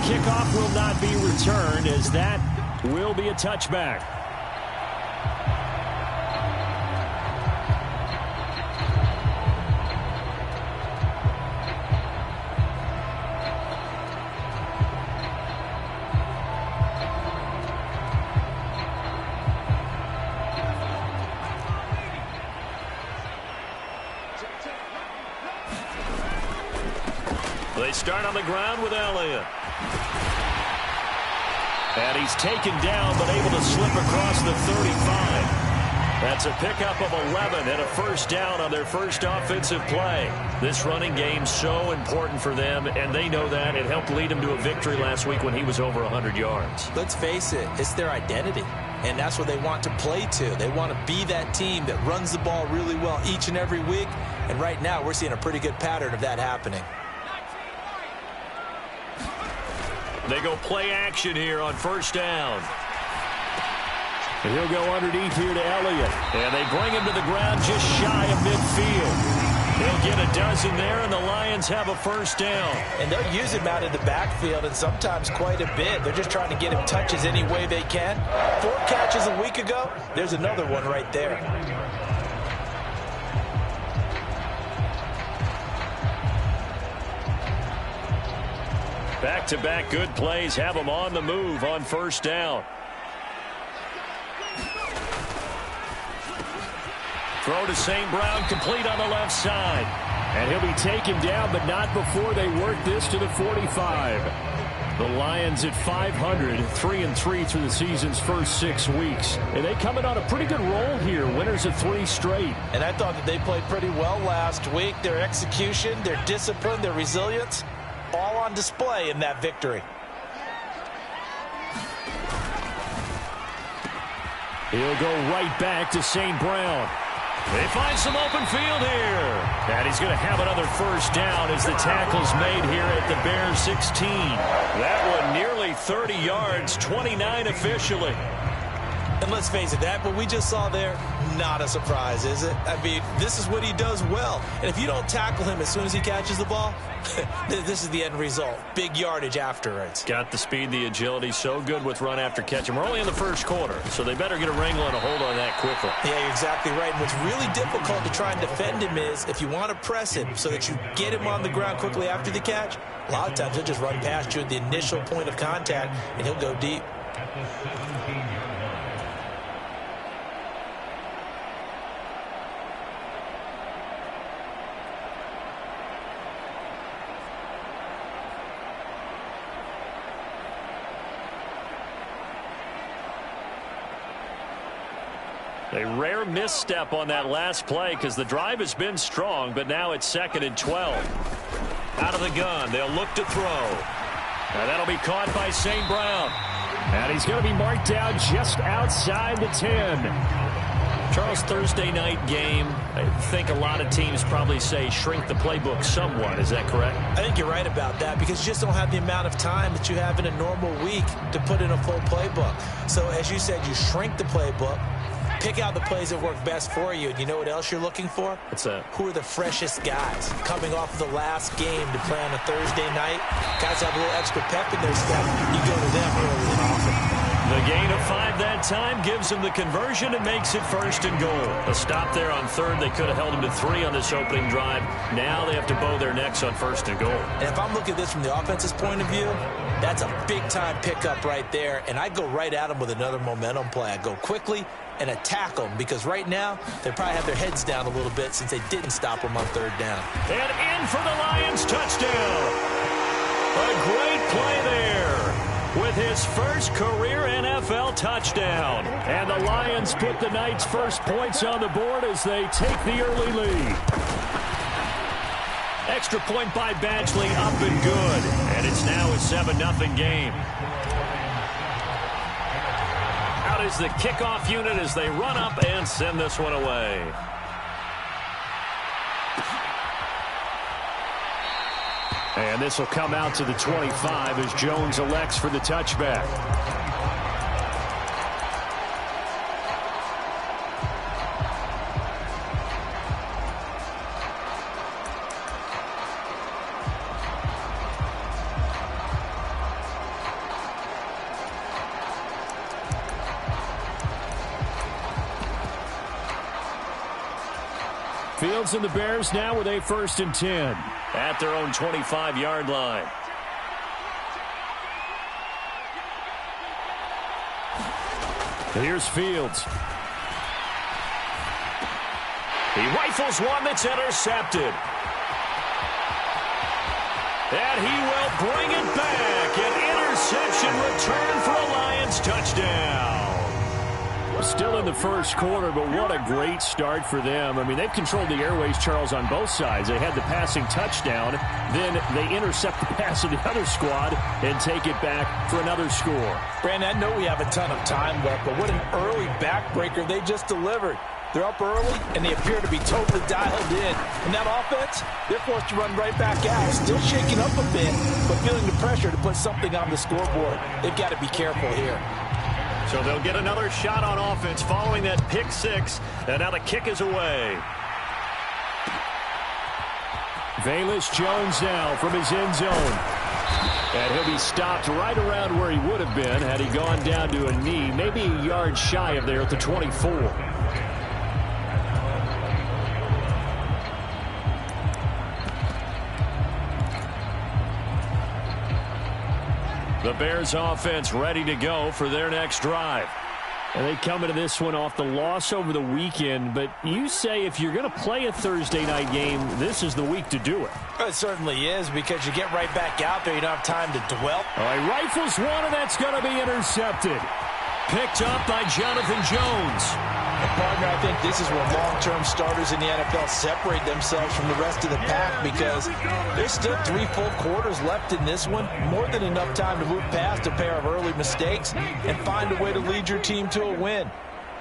kickoff will not be returned, as that will be a touchback. They start on the ground with Elliott. And he's taken down, but able to slip across the 35. That's a pickup of 11 and a first down on their first offensive play. This running game's so important for them, and they know that. It helped lead them to a victory last week when he was over 100 yards. Let's face it, it's their identity. And that's what they want to play to. They want to be that team that runs the ball really well each and every week. And right now, we're seeing a pretty good pattern of that happening. They go play action here on first down. And he'll go underneath here to Elliott. And they bring him to the ground just shy of midfield. They'll get a dozen there, and the Lions have a first down. And they'll use him out in the backfield, and sometimes quite a bit. They're just trying to get him touches any way they can. 4 catches a week ago. There's another one right there. Back-to-back good plays have them on the move on first down. Throw to St. Brown, complete on the left side. And he'll be taken down, but not before they work this to the 45. The Lions at 500, 3-3 through the season's first 6 weeks. And they come in on a pretty good roll here, winners of 3 straight. And I thought that they played pretty well last week. Their execution, their discipline, their resilience, all on display in that victory. He'll go right back to St. Brown. They find some open field here. And he's going to have another first down as the tackle's made here at the Bears 16. That one nearly 30 yards, 29 officially. And let's face it, that what we just saw there, not a surprise, is it? I mean, this is what he does well. And if you don't tackle him as soon as he catches the ball, this is the end result. Big yardage afterwards. Got the speed, the agility, so good with run after catch. And we're only in the first quarter, so they better get a wrangle and a hold on that quickly. Yeah, you're exactly right. And what's really difficult to try and defend him is if you want to press him so that you get him on the ground quickly after the catch, a lot of times he'll just run past you at the initial point of contact, and he'll go deep. A rare misstep on that last play because the drive has been strong, but now it's 2nd and 12. Out of the gun, they'll look to throw. And that'll be caught by St. Brown. And he's going to be marked down just outside the 10. Charles, Thursday night game, I think a lot of teams probably say shrink the playbook somewhat. Is that correct? I think you're right about that because you just don't have the amount of time that you have in a normal week to put in a full playbook. So as you said, you shrink the playbook. Pick out the plays that work best for you. And you know what else you're looking for? What's that? Who are the freshest guys coming off of the last game to play on a Thursday night? Guys have a little extra pep in their step. You go to them early and often. The gain of 5 that time gives them the conversion and makes it 1st and goal. A stop there on 3rd. They could have held them to 3 on this opening drive. Now they have to bow their necks on 1st and goal. And if I'm looking at this from the offense's point of view, that's a big-time pickup right there. And I'd go right at them with another momentum play. I'd go quickly and attack them because right now they probably have their heads down a little bit since they didn't stop them on 3rd down. And in for the Lions touchdown. A great play there with his first career NFL touchdown. And the Lions put the night's first points on the board as they take the early lead. Extra point by Badgley, up and good. And it's now a 7-0 game. Out is the kickoff unit as they run up and send this one away. And this will come out to the 25 as Jones elects for the touchback. Fields and the Bears now with a 1st and 10. At their own 25-yard line. Here's Fields. He rifles one that's intercepted. And he will bring it back. An interception return for a Lions touchdown. Still in the first quarter, but what a great start for them. I mean, they've controlled the airways, Charles, on both sides. They had the passing touchdown. Then they intercept the pass of the other squad and take it back for another score. Brandon, I know we have a ton of time left, but what an early backbreaker they just delivered. They're up early, and they appear to be totally dialed in. And that offense, they're forced to run right back out. Still shaking up a bit, but feeling the pressure to put something on the scoreboard. They've got to be careful here. So they'll get another shot on offense following that pick six. And now the kick is away. Velus Jones now from his end zone. And he'll be stopped right around where he would have been had he gone down to a knee, maybe a yard shy of there at the 24. The Bears offense ready to go for their next drive. And they come into this one off the loss over the weekend, but you say if you're going to play a Thursday night game, this is the week to do it. It certainly is, because you get right back out there. You don't have time to dwell. All right, rifles one, and that's going to be intercepted. Picked up by Jonathan Jones. And partner, I think this is where long-term starters in the NFL separate themselves from the rest of the pack, because there's still 3 full quarters left in this one. More than enough time to move past a pair of early mistakes and find a way to lead your team to a win.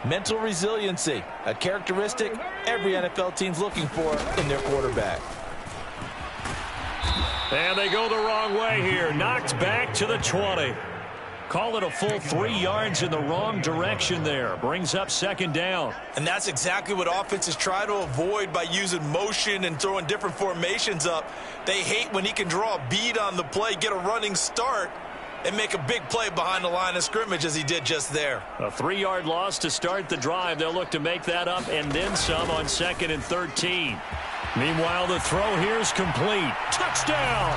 Mental resiliency, a characteristic every NFL team's looking for in their quarterback. And they go the wrong way here. Knocked back to the 20. Call it a full 3 yards in the wrong direction there. Brings up 2nd down. And that's exactly what offenses try to avoid by using motion and throwing different formations up. They hate when he can draw a bead on the play, get a running start, and make a big play behind the line of scrimmage as he did just there. A 3-yard loss to start the drive. They'll look to make that up and then some on 2nd and 13. Meanwhile, the throw here is complete. Touchdown!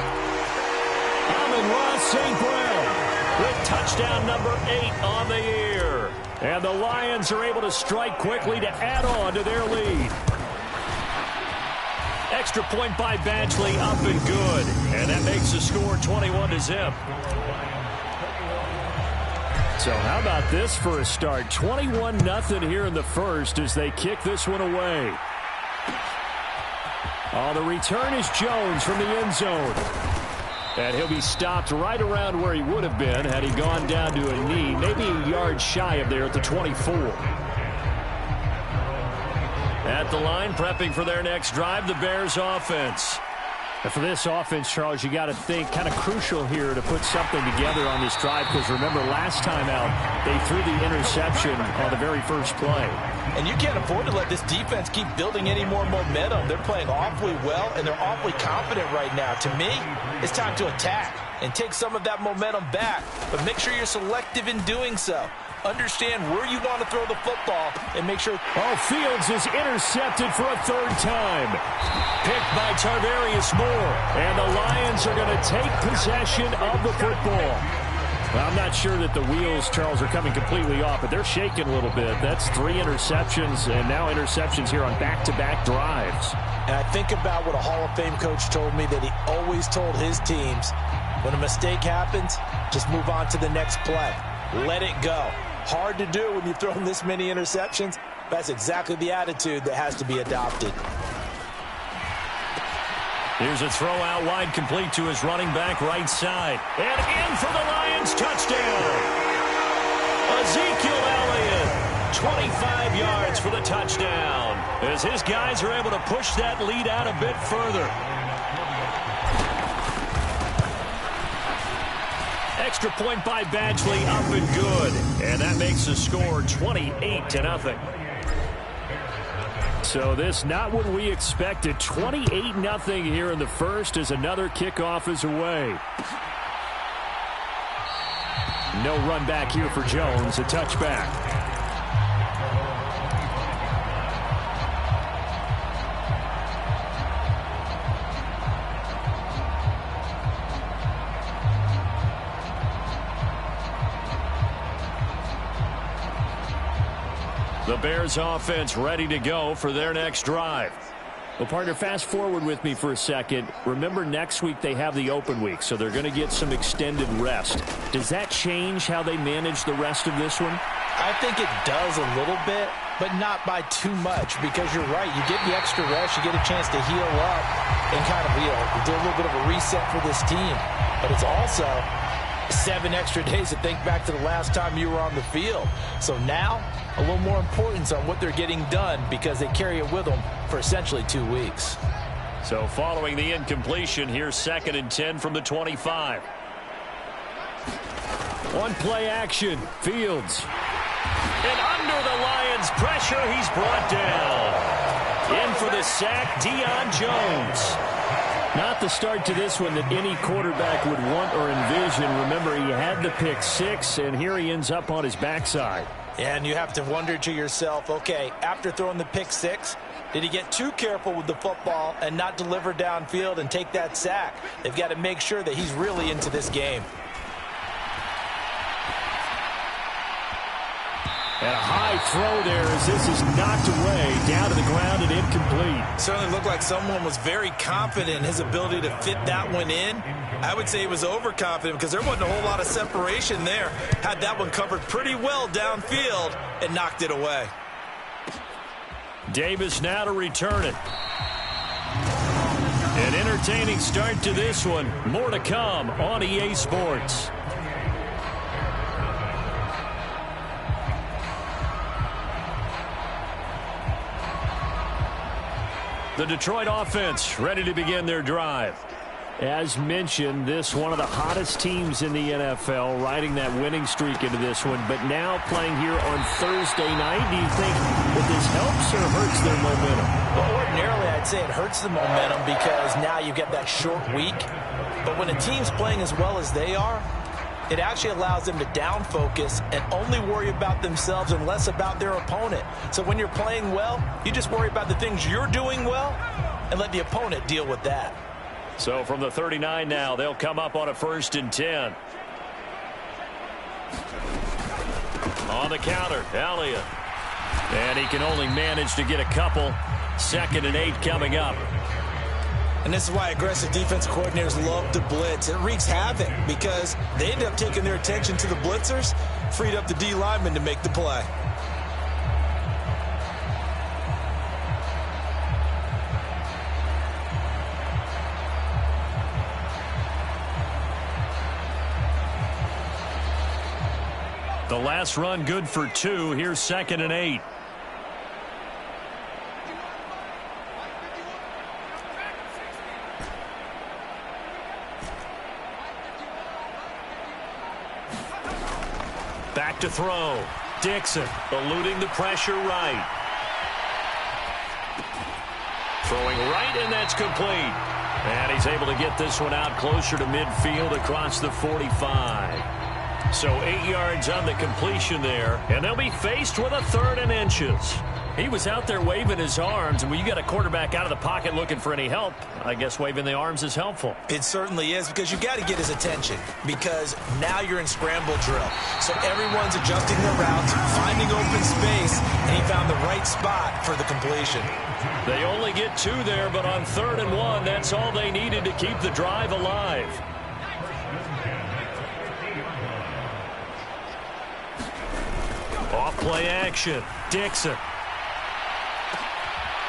Amon-Ra St. Brown with touchdown number 8 on the year. And the Lions are able to strike quickly to add on to their lead. Extra point by Badgley, up and good. And that makes the score 21-0. So how about this for a start? 21-0 here in the first as they kick this one away. Oh, the return is Jones from the end zone. And he'll be stopped right around where he would have been had he gone down to a knee, maybe a yard shy of there at the 24. At the line, prepping for their next drive, the Bears offense. And for this offense, Charles, you got to think kind of crucial here to put something together on this drive, because remember last time out, they threw the interception on the very first play. And you can't afford to let this defense keep building any more momentum. They're playing awfully well, and they're awfully confident right now. To me, it's time to attack and take some of that momentum back, but make sure you're selective in doing so. Understand where you want to throw the football and make sure. Oh, Fields is intercepted for a 3rd time. Picked by Tarvarius Moore. And the Lions are going to take possession of the football. Well, I'm not sure that the wheels, Charles, are coming completely off, but they're shaking a little bit. That's 3 interceptions, and now interceptions here on back-to-back drives. And I think about what a Hall of Fame coach told me, that he always told his teams, when a mistake happens, just move on to the next play. Let it go. Hard to do when you've thrown this many interceptions. That's exactly the attitude that has to be adopted. Here's a throw out wide, complete to his running back right side. And in for the Lions touchdown. Ezekiel Elliott, 25 yards for the touchdown, as his guys are able to push that lead out a bit further. Extra point by Badgley, up and good. And that makes the score 28-0. So this not what we expected. 28-0 here in the first as another kickoff is away. No run back here for Jones. A touchback. The Bears offense ready to go for their next drive. Well, partner, fast forward with me for a second. Remember, next week they have the open week, so they're going to get some extended rest. Does that change how they manage the rest of this one? I think it does a little bit, but not by too much, because you're right. You get the extra rest, you get a chance to heal up and kind of, do a little bit of a reset for this team. But it's also 7 extra days to think back to the last time you were on the field. So now, a little more importance on what they're getting done, because they carry it with them for essentially 2 weeks. So following the incompletion, here's 2nd and 10 from the 25. On play action, Fields. And under the Lions' pressure, he's brought down. In for the sack, Deion Jones. Not the start to this one that any quarterback would want or envision. Remember, he had the pick 6, and here he ends up on his backside. And you have to wonder to yourself, okay, after throwing the pick 6, did he get too careful with the football and not deliver downfield and take that sack? They've got to make sure that he's really into this game. And a high throw there as this is knocked away, down to the ground and incomplete. Certainly looked like someone was very confident in his ability to fit that one in. I would say he was overconfident because there wasn't a whole lot of separation there. Had that one covered pretty well downfield and knocked it away. Davis now to return it. An entertaining start to this one. More to come on EA Sports. The Detroit offense ready to begin their drive. As mentioned, this one of the hottest teams in the NFL, riding that winning streak into this one, but now playing here on Thursday night. Do you think that this helps or hurts their momentum? Well, ordinarily, I'd say it hurts the momentum because now you get that short week. But when a team's playing as well as they are, it actually allows them to down focus and only worry about themselves and less about their opponent. So when you're playing well, you just worry about the things you're doing well and let the opponent deal with that. So from the 39 now, they'll come up on a 1st and 10. On the counter, Elliott. And he can only manage to get a couple. 2nd and 8 coming up. And this is why aggressive defense coordinators love to blitz. It wreaks havoc because they end up taking their attention to the blitzers, freed up the D lineman to make the play. The last run good for 2. Here's 2nd and 8. Back to throw. Dixon eluding the pressure right. Throwing right, and that's complete. And he's able to get this one out closer to midfield across the 45. So 8 yards on the completion there, and they'll be faced with a 3rd and inches. He was out there waving his arms, and when you got a quarterback out of the pocket looking for any help, I guess waving the arms is helpful. It certainly is, because you got to get his attention, because now you're in scramble drill. So everyone's adjusting their routes, finding open space, and he found the right spot for the completion. They only get 2 there, but on 3rd and 1, that's all they needed to keep the drive alive. Off play action. Dixon.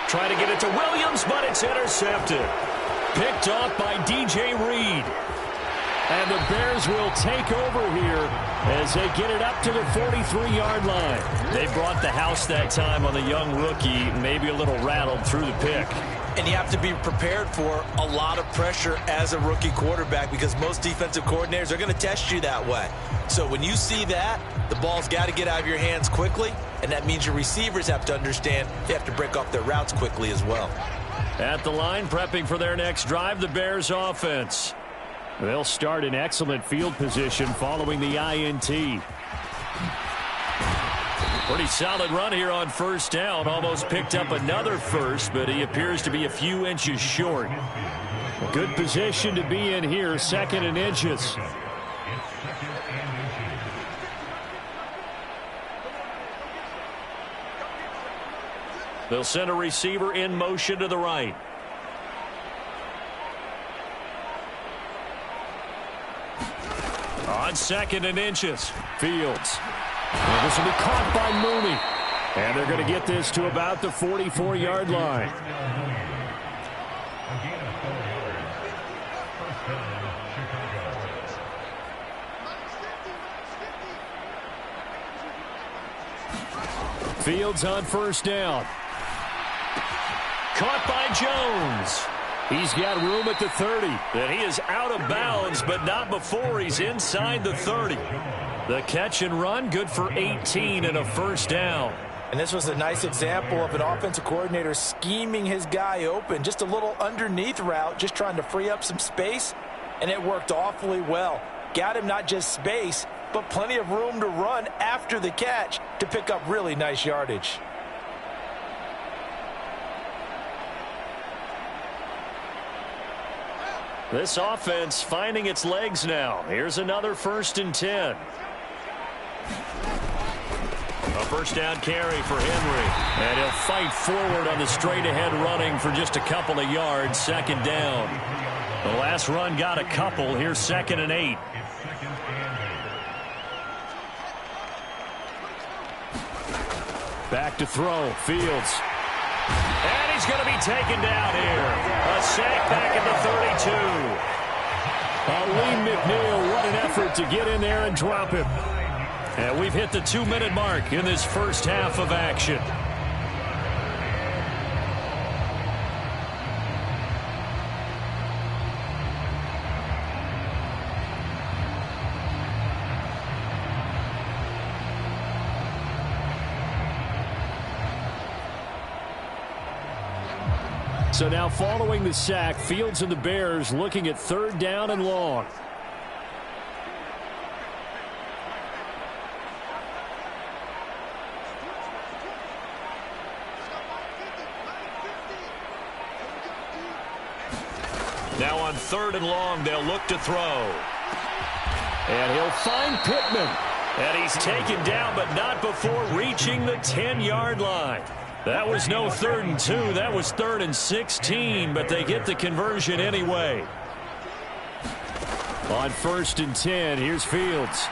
Try to get it to Williams, but it's intercepted. Picked off by DJ Reed. And the Bears will take over here as they get it up to the 43-yard line. They brought the house that time on the young rookie, maybe a little rattled through the pick. And you have to be prepared for a lot of pressure as a rookie quarterback, because most defensive coordinators are going to test you that way. So when you see that, the ball's got to get out of your hands quickly, and that means your receivers have to understand they have to break off their routes quickly as well. At the line, prepping for their next drive, the Bears offense. They'll start in excellent field position following the INT. Pretty solid run here on 1st down. Almost picked up another first, but he appears to be a few inches short. A good position to be in here, 2nd and inches. They'll send a receiver in motion to the right. On 2nd and inches. Fields. And this will be caught by Mooney. And they're going to get this to about the 44-yard line. Fields on 1st down. Caught by Jones. He's got room at the 30. And he is out of bounds, but not before he's inside the 30. The catch and run, good for 18 and a 1st down. And this was a nice example of an offensive coordinator scheming his guy open. Just a little underneath route, just trying to free up some space, and it worked awfully well. Got him not just space, but plenty of room to run after the catch to pick up really nice yardage. This offense finding its legs now. Here's another 1st and 10. A 1st down carry for Henry. And he'll fight forward on the straight-ahead running for just a couple of yards. 2nd down. The last run got a couple. Here's 2nd and 8. Back to throw. Fields. And he's going to be taken down here. A sack back at the 32. Lee McNeil, what an effort to get in there and drop him. And we've hit the 2-minute mark in this first half of action. So now following the sack, Fields and the Bears looking at 3rd down and long. Now on 3rd and long, they'll look to throw. And he'll find Pittman. And he's taken down, but not before reaching the 10-yard line. That was no 3rd and 2. That was 3rd and 16, but they get the conversion anyway. On 1st and 10, here's Fields.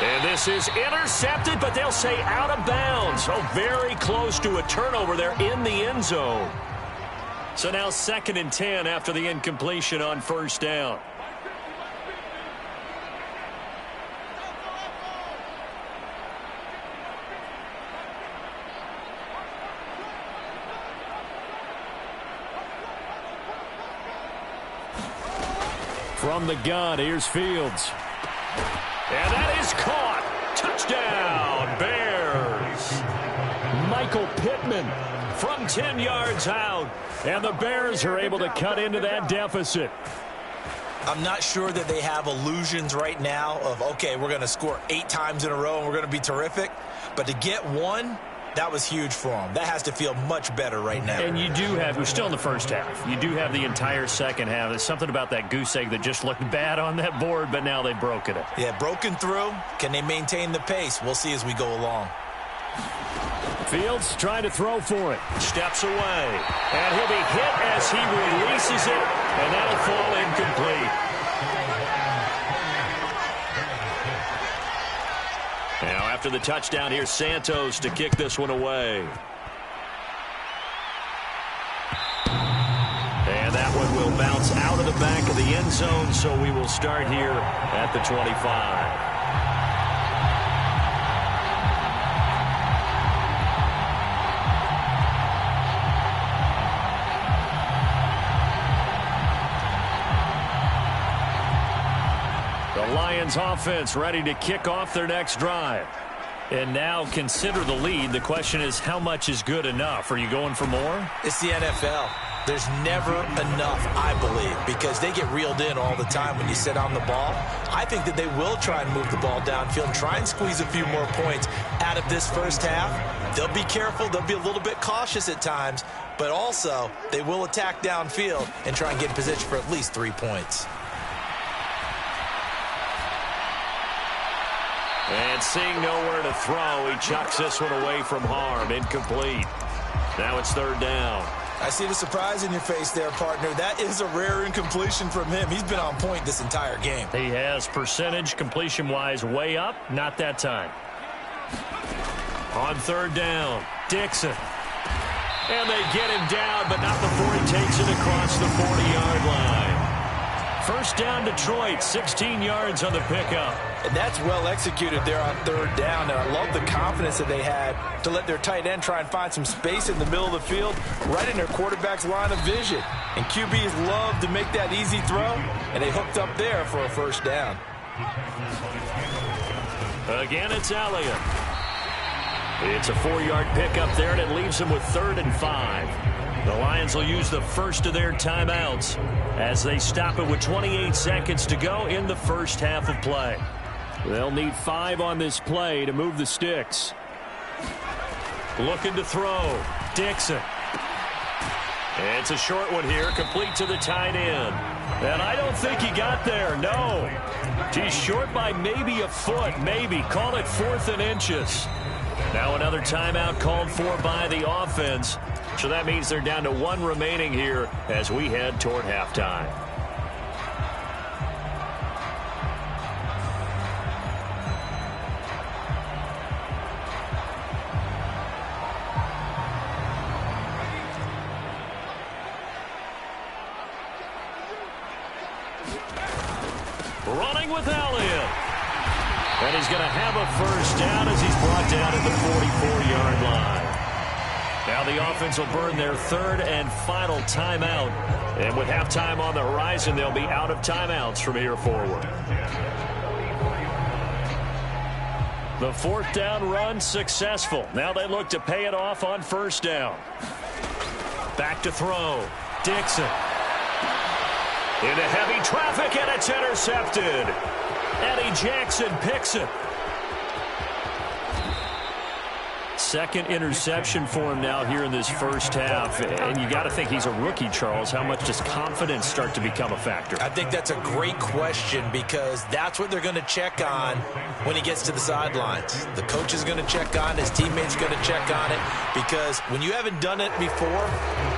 And this is intercepted, but they'll say out of bounds. Oh, very close to a turnover there in the end zone. So now 2nd and 10 after the incompletion on 1st down. From the gun, here's Fields. And that is caught. Touchdown, Bears. Michael Pittman from 10 yards out. And the Bears are able to cut into that deficit. I'm not sure that they have illusions right now of, okay, we're going to score 8 times in a row and we're going to be terrific. But to get one, that was huge for them. That has to feel much better right now. And you do have, we're still in the first half. You do have the entire second half. There's something about that goose egg that just looked bad on that board, but now they've broken it. Yeah, broken through. Can they maintain the pace? We'll see as we go along. Fields trying to throw for it. Steps away. And he'll be hit as he releases it, and that'll fall incomplete. Now after the touchdown, here's Santos to kick this one away. And that one will bounce out of the back of the end zone, so we will start here at the 25. Lions offense ready to kick off their next drive. And now consider the lead. The question is, how much is good enough? Are you going for more? It's the NFL. There's never enough, I believe, because they get reeled in all the time when you sit on the ball. I think that they will try and move the ball downfield and try and squeeze a few more points out of this first half. They'll be careful. They'll be a little bit cautious at times, but also they will attack downfield and try and get in position for at least 3 points. And seeing nowhere to throw, he chucks this one away from harm. Incomplete. Now it's third down. I see the surprise in your face there, partner. That is a rare incompletion from him. He's been on point this entire game. He has percentage completion-wise way up. Not that time. On third down, Dixon. And they get him down, but not before he takes it across the 40-yard line. First down, Detroit, 16 yards on the pickup. And that's well executed there on third down. And I love the confidence that they had to let their tight end try and find some space in the middle of the field, right in their quarterback's line of vision. And QBs love to make that easy throw, and they hooked up there for a first down. Again, it's Elliott. It's a 4-yard pickup there, and it leaves them with 3rd and 5. The Lions will use the first of their timeouts as they stop it with 28 seconds to go in the first half of play. They'll need 5 on this play to move the sticks. Looking to throw. Dixon. It's a short one here, complete to the tight end. And I don't think he got there, no. He's short by maybe a foot, maybe. Call it 4th and inches. Now another timeout called for by the offense. So that means they're down to 1 remaining here as we head toward halftime. Running with Elliott. And he's going to have a first down as he's brought down at the 44-yard line. Now the offense will burn their 3rd and final timeout. And with halftime on the horizon, they'll be out of timeouts from here forward. The 4th down run successful. Now they look to pay it off on first down. Back to throw. Dixon. Into heavy traffic, and it's intercepted. Eddie Jackson picks it. Second interception for him now here in this first half. And you got to think he's a rookie, Charles. How much does confidence start to become a factor? I think that's a great question because that's what they're going to check on when he gets to the sidelines. The coach is going to check on it. His teammates are going to check on it because when you haven't done it before,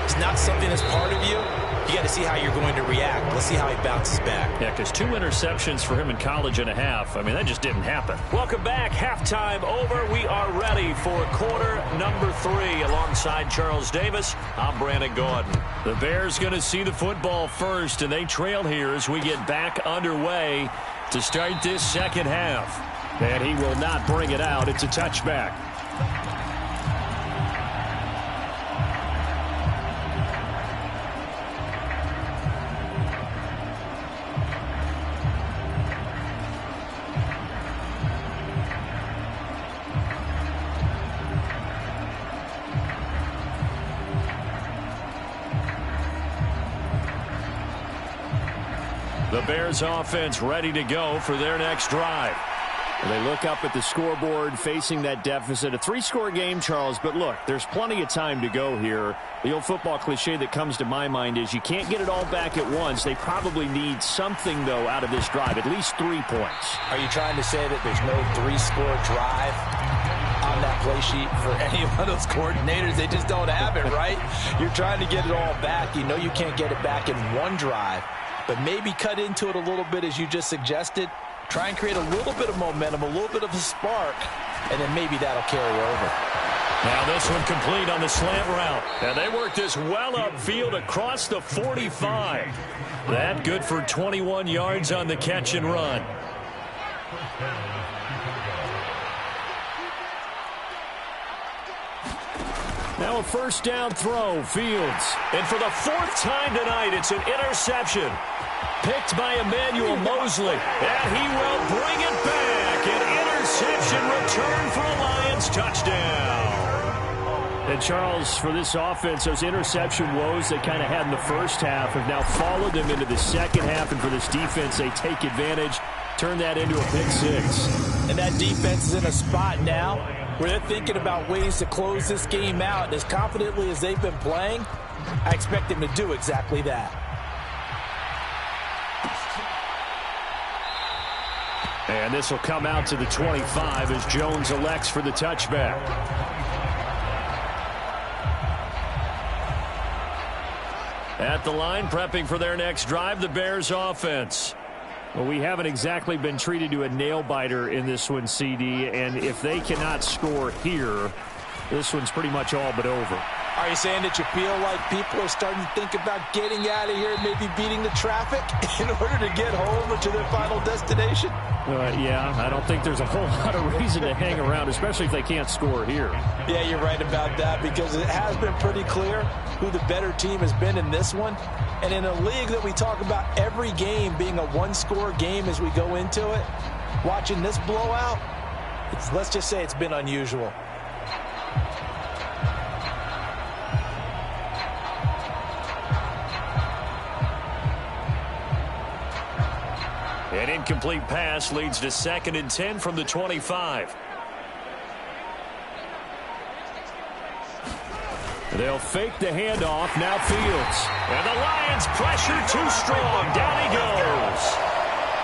it's not something that's part of you. You got to see how you're going to react. Let's see how he bounces back. Yeah, because 2 interceptions for him in college and a half. I mean, that just didn't happen. Welcome back. Halftime over. We are ready for quarter number 3. Alongside Charles Davis, I'm Brandon Gordon. The Bears going to see the football first, and they trail here as we get back underway to start this second half. And he will not bring it out. It's a touchback. The Bears offense ready to go for their next drive. And they look up at the scoreboard facing that deficit. A 3-score game, Charles, but look, there's plenty of time to go here. The old football cliche that comes to my mind is you can't get it all back at once. They probably need something, though, out of this drive, at least 3 points. Are you trying to say that there's no 3-score drive on that play sheet for any one of those coordinators? They just don't have it, right? You're trying to get it all back. You know you can't get it back in one drive. But maybe cut into it a little bit as you just suggested. Try and create a little bit of momentum, a little bit of a spark, and then maybe that'll carry over. Now this one complete on the slant route. And they work this well upfield across the 45. That good for 21 yards on the catch and run. Now a first down throw, Fields. And for the 4th time tonight, it's an interception. Picked by Emmanuel Mosley. And he will bring it back. An interception return for a Lions touchdown. And Charles, for this offense, those interception woes they kind of had in the first half have now followed them into the second half. And for this defense, they take advantage, turn that into a pick 6. And that defense is in a spot now where they're thinking about ways to close this game out. And as confidently as they've been playing, I expect them to do exactly that. And this will come out to the 25 as Jones elects for the touchback. At the line, prepping for their next drive, the Bears offense. Well, we haven't exactly been treated to a nail-biter in this one, CD, and if they cannot score here, this one's pretty much all but over. Are you saying that you feel like people are starting to think about getting out of here and maybe beating the traffic in order to get home or to their final destination? Yeah, I don't think there's a whole lot of reason to hang around, especially if they can't score here. Yeah, you're right about that, because it has been pretty clear who the better team has been in this one. And in a league that we talk about every game being a one-score game as we go into it, watching this blowout, let's just say it's been unusual. An incomplete pass leads to 2nd and 10 from the 25. They'll fake the handoff. Now Fields. And the Lions pressure too strong. Down he goes.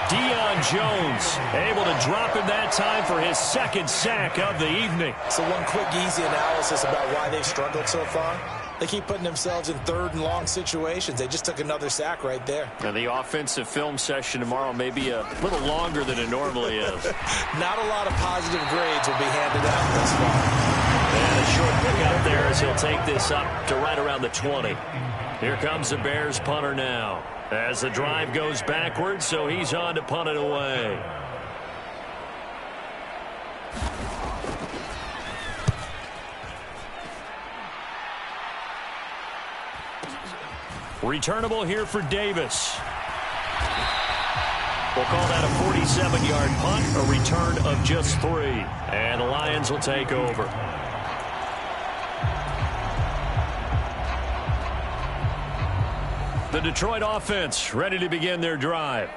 Deion Jones able to drop him that time for his 2nd sack of the evening. So one quick, easy analysis about why they've struggled so far. They keep putting themselves in 3rd and long situations. They just took another sack right there. And the offensive film session tomorrow may be a little longer than it normally is. Not a lot of positive grades will be handed out thus far. And a short pick up there as he'll take this up to right around the 20. Here comes the Bears punter now. As the drive goes backwards, so he's on to punt it away. Returnable here for Davis. We'll call that a 47-yard punt, a return of just 3. And the Lions will take over. The Detroit offense ready to begin their drive.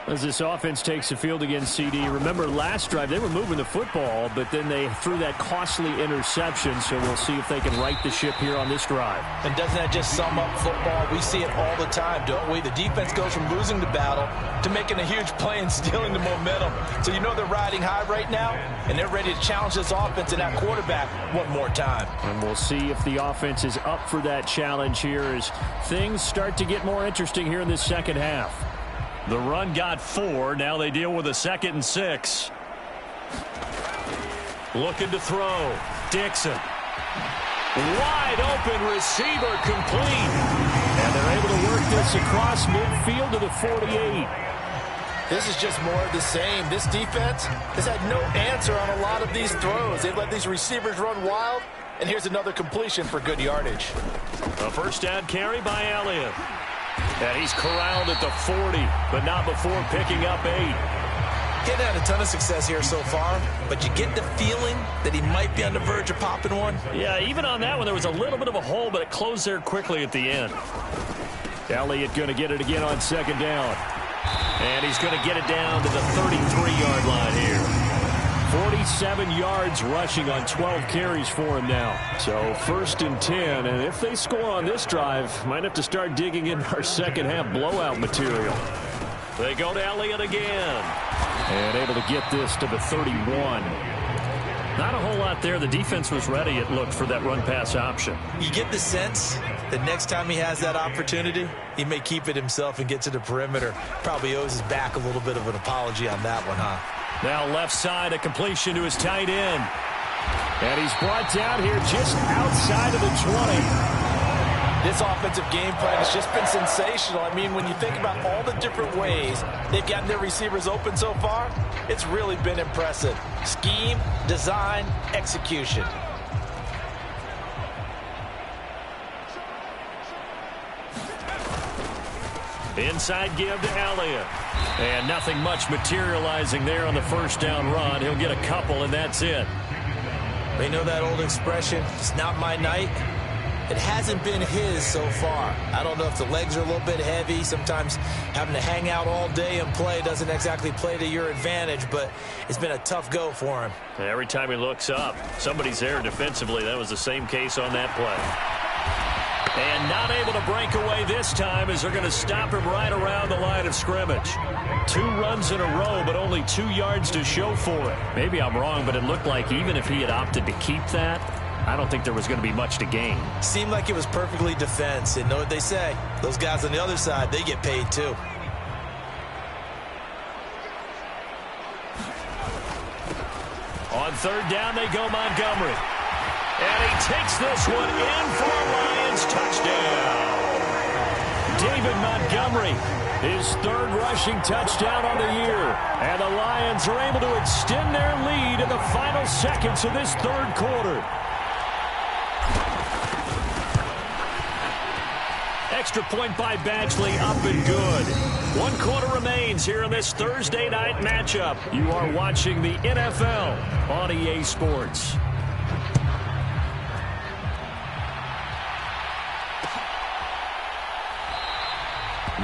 As this offense takes the field against CD, remember last drive they were moving the football, but then they threw that costly interception, so we'll see if they can right the ship here on this drive. And doesn't that just sum up football? We see it all the time, don't we? The defense goes from losing the battle to making a huge play and stealing the momentum. So you know they're riding high right now, and they're ready to challenge this offense and that quarterback one more time. And we'll see if the offense is up for that challenge here as things start to get more interesting here in this second half. The run got 4. Now they deal with a 2nd and 6. Looking to throw. Dixon. Wide open receiver complete. And they're able to work this across midfield to the 48. This is just more of the same. This defense has had no answer on a lot of these throws. They've let these receivers run wild. And here's another completion for good yardage. A first down carry by Elliott. And he's corralled at the 40, but not before picking up 8. Getting had a ton of success here so far, but you get the feeling that he might be on the verge of popping one. Yeah, even on that one, there was a little bit of a hole, but it closed there quickly at the end. Elliott going to get it again on 2nd down. And he's going to get it down to the 33-yard line here. 47 yards rushing on 12 carries for him now. So 1st and 10, and if they score on this drive, might have to start digging in our second half blowout material. They go to Elliott again. And able to get this to the 31. Not a whole lot there. The defense was ready, it looked, for that run-pass option. You get the sense that next time he has that opportunity, he may keep it himself and get to the perimeter. Probably owes his back a little bit of an apology on that one, huh? Now left side, a completion to his tight end. And he's brought down here just outside of the 20. This offensive game plan has just been sensational. I mean, when you think about all the different ways they've gotten their receivers open so far, it's really been impressive. Scheme, design, execution. Inside give to Elliott. And nothing much materializing there on the first down run. He'll get a couple, and that's it. They know that old expression, it's not my night. It hasn't been his so far. I don't know if the legs are a little bit heavy. Sometimes having to hang out all day and play doesn't exactly play to your advantage, but it's been a tough go for him. Every time he looks up, somebody's there defensively. That was the same case on that play. And not able to break away this time as they're going to stop him right around the line of scrimmage. 2 runs in a row, but only 2 yards to show for it. Maybe I'm wrong, but it looked like even if he had opted to keep that, I don't think there was going to be much to gain. Seemed like it was perfectly defense. And know what they say? Those guys on the other side, they get paid too. On third down, they go Montgomery. And he takes this one in for a Lions touchdown. David Montgomery, his third rushing touchdown on the year. And the Lions are able to extend their lead in the final seconds of this third quarter. Extra point by Badgley, up and good. 1 quarter remains here in this Thursday night matchup. You are watching the NFL on EA Sports.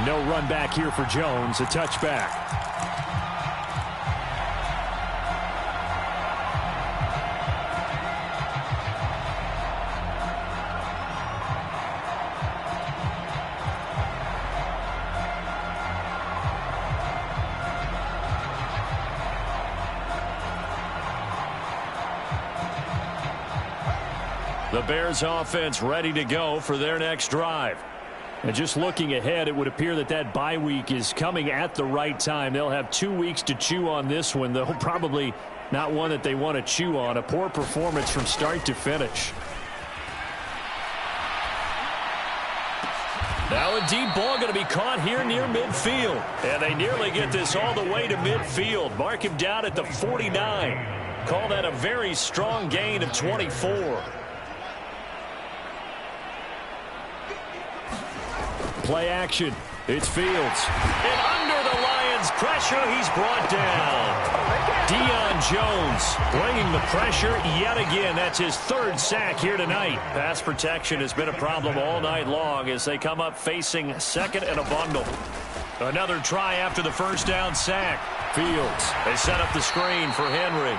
No run back here for Jones, a touchback. The Bears offense ready to go for their next drive. And just looking ahead, it would appear that that bye week is coming at the right time. They'll have 2 weeks to chew on this one, though probably not one that they want to chew on. A poor performance from start to finish. Now a deep ball going to be caught here near midfield. And they nearly get this all the way to midfield. Mark him down at the 49. Call that a very strong gain of 24. Play action. It's Fields. And under the Lions' pressure, he's brought down. Deion Jones bringing the pressure yet again. That's his third sack here tonight. Pass protection has been a problem all night long as they come up facing second and a bundle. Another try after the first down sack. Fields. They set up the screen for Henry.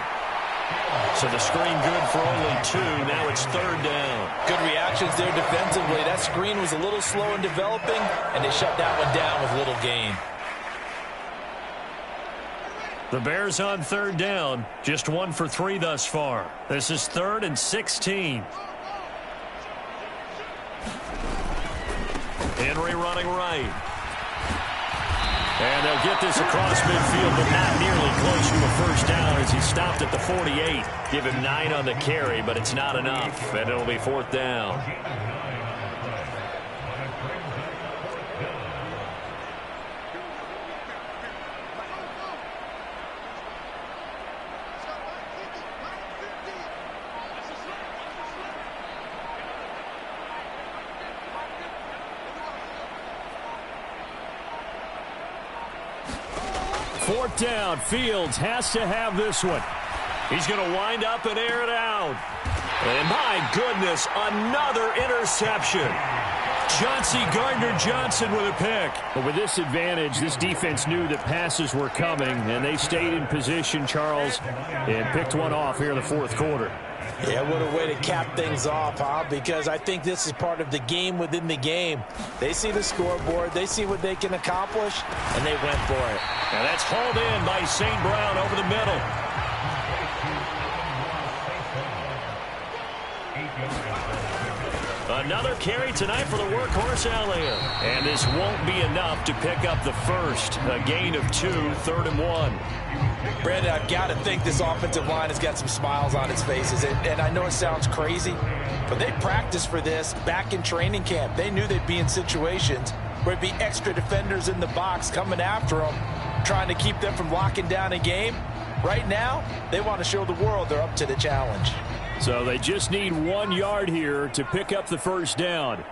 So the screen good for only 2. Now it's third down. Good reactions there defensively. That screen was a little slow in developing, and they shut that one down with little gain. The Bears on third down. Just 1 for 3 thus far. This is 3rd and 16. Henry running right. And they'll get this across midfield, but not nearly close to a first down as he stopped at the 48. Give him 9 on the carry, but it's not enough, and it'll be 4th down. Fourth down. Fields has to have this one. He's going to wind up and air it out. And my goodness, another interception. Chauncey Gardner-Johnson with a pick. But with this advantage, this defense knew that passes were coming, and they stayed in position, Charles, and picked one off here in the fourth quarter. Yeah, what a way to cap things off, huh? Because I think this is part of the game within the game. They see the scoreboard, they see what they can accomplish, and they went for it. And that's hauled in by St. Brown over the middle. Another carry tonight for the workhorse Elliott. And this won't be enough to pick up the first. A gain of 2, 3rd and 1. Brandon, I've got to think this offensive line has got some smiles on its faces. And I know it sounds crazy, but they practiced for this back in training camp. They knew they'd be in situations where it'd be extra defenders in the box coming after them, trying to keep them from locking down a game. Right now, they want to show the world they're up to the challenge. So they just need 1 yard here to pick up the first down.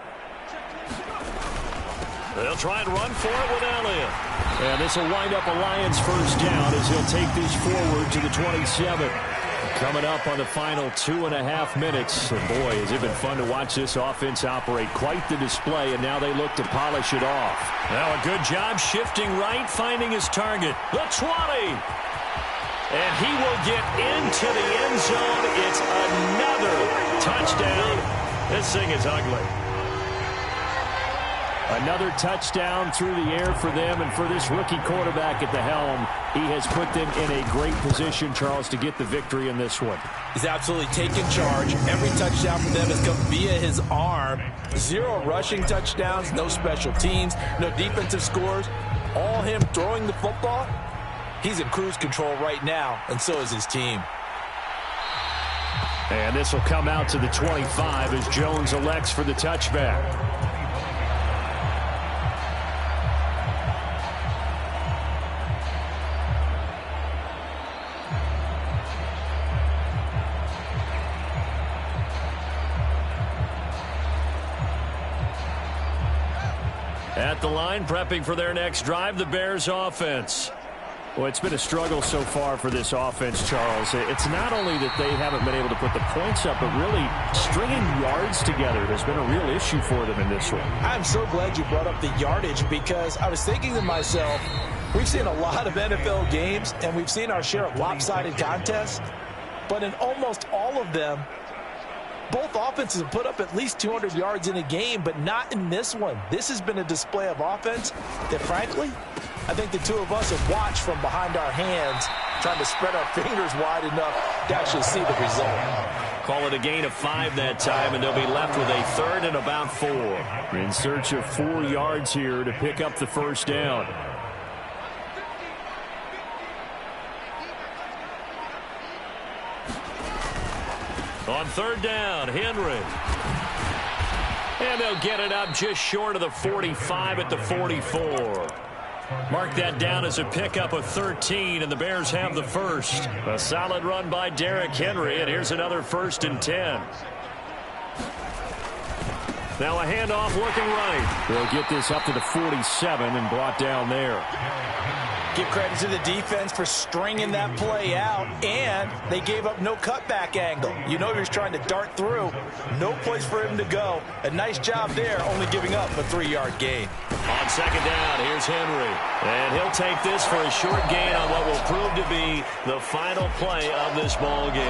They'll try and run for it with Elliott. And this will wind up a Lions first down as he'll take this forward to the 27. Coming up on the final 2.5 minutes. And boy, has it been fun to watch this offense operate. Quite the display, and now they look to polish it off. Now a good job shifting right, finding his target. The 20. And he will get into the end zone. It's another touchdown. This thing is ugly. Another touchdown through the air for them, and for this rookie quarterback at the helm, He has put them in a great position, Charles, to get the victory in this one. He's absolutely taken charge. Every touchdown for them has come via his arm. 0 rushing touchdowns, no special teams, no defensive scores. All him throwing the football. He's in cruise control right now, and so is his team. And this will come out to the 25 as Jones elects for the touchback. At the line, prepping for their next drive, the Bears offense. Well, it's been a struggle so far for this offense, Charles. It's not only that they haven't been able to put the points up, but really stringing yards together has been a real issue for them in this one. I'm so glad you brought up the yardage, because I was thinking to myself, we've seen a lot of NFL games, and we've seen our share of lopsided contests, but in almost all of them, both offenses have put up at least 200 yards in a game, but not in this one. This has been a display of offense that, frankly, I think the two of us have watched from behind our hands, trying to spread our fingers wide enough to actually see the result. Call it a gain of 5 that time, and they'll be left with a 3rd and about 4. In search of 4 yards here to pick up the first down. On 3rd down, Henry. And they'll get it up just short of the 45 at the 44. Mark that down as a pickup of 13, and the Bears have the first. A solid run by Derrick Henry, and here's another 1st and 10. Now a handoff looking right. They'll get this up to the 47 and brought down there. Give credit to the defense for stringing that play out, and they gave up no cutback angle. You know he was trying to dart through. No place for him to go. A nice job there, only giving up a 3-yard gain. On 2nd down, here's Henry. And he'll take this for a short gain on what will prove to be the final play of this ball game.